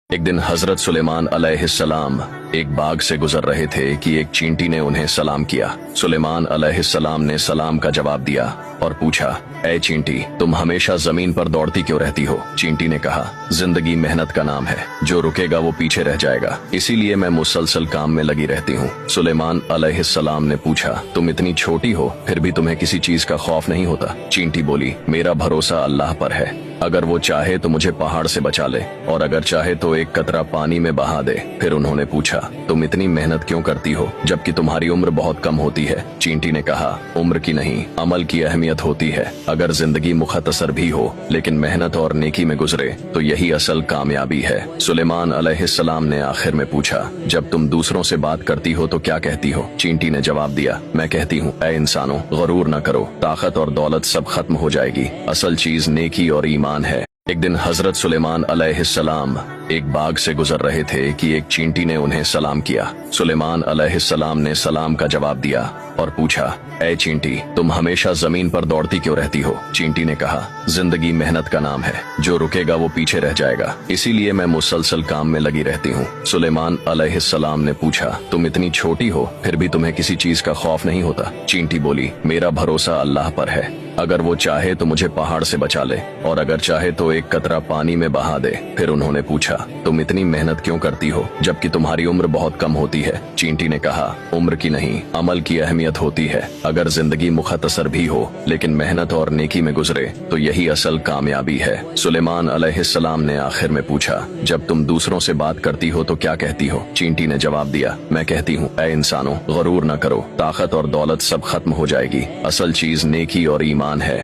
एक दिन हजरत सुलेमान अलैहिस्सलाम एक बाग से गुजर रहे थे कि एक चींटी ने उन्हें सलाम किया। सुलेमान अलैहिस्सलाम ने सलाम का जवाब दिया और पूछा, ऐ चींटी, तुम हमेशा जमीन पर दौड़ती क्यों रहती हो? चींटी ने कहा, जिंदगी मेहनत का नाम है, जो रुकेगा वो पीछे रह जाएगा, इसीलिए मैं मुसलसल काम में लगी रहती हूँ। सुलेमान अलैहिस्सलाम ने पूछा, तुम इतनी छोटी हो फिर भी तुम्हें किसी चीज का खौफ नहीं होता? चींटी बोली, मेरा भरोसा अल्लाह पर है, अगर वो चाहे तो मुझे पहाड़ से बचा ले और अगर चाहे तो एक कतरा पानी में बहा दे। फिर उन्होंने पूछा, तुम इतनी मेहनत क्यों करती हो जबकि तुम्हारी उम्र बहुत कम होती है? चींटी ने कहा, उम्र की नहीं, अमल की अहमियत होती है। अगर जिंदगी मुख्तसर भी हो लेकिन मेहनत और नेकी में गुजरे तो यही असल कामयाबी है। सुलेमान अलैहिस्सलाम ने आखिर में पूछा, जब तुम दूसरों से बात करती हो तो क्या कहती हो? चींटी ने जवाब दिया, मैं कहती हूँ, ऐ इंसानों, गरूर न करो, ताकत और दौलत सब खत्म हो जाएगी, असल चीज नेकी और ईमान है। एक दिन हजरत सुलेमान अलैहिस्सलाम एक बाग से गुजर रहे थे कि एक चींटी ने उन्हें सलाम किया। सुलेमान अलैहिस्सलाम ने सलाम का जवाब दिया और पूछा, ऐ चींटी, तुम हमेशा जमीन पर दौड़ती क्यों रहती हो? चींटी ने कहा, जिंदगी मेहनत का नाम है, जो रुकेगा वो पीछे रह जाएगा, इसीलिए मैं मुसलसल काम में लगी रहती हूँ। सुलेमान अलैहिस्सलाम ने पूछा, तुम इतनी छोटी हो फिर भी तुम्हें किसी चीज का खौफ नहीं होता? चींटी बोली, मेरा भरोसा अल्लाह पर है, अगर वो चाहे तो मुझे पहाड़ से बचा ले और अगर चाहे तो एक कतरा पानी में बहा दे। फिर उन्होंने पूछा, तुम इतनी मेहनत क्यों करती हो जबकि तुम्हारी उम्र बहुत कम होती है? चींटी ने कहा, उम्र की नहीं, अमल की अहमियत होती है। अगर जिंदगी मुख्तसर भी हो लेकिन मेहनत और नेकी में गुजरे तो यही असल कामयाबी है। सुलेमान अलैहिस्सलाम ने आखिर में पूछा, जब तुम दूसरों से बात करती हो तो क्या कहती हो? चींटी ने जवाब दिया, मैं कहती हूँ, ऐ इंसानों, गरूर न करो, ताकत और दौलत सब खत्म हो जाएगी, असल चीज नेकी और ईमान है।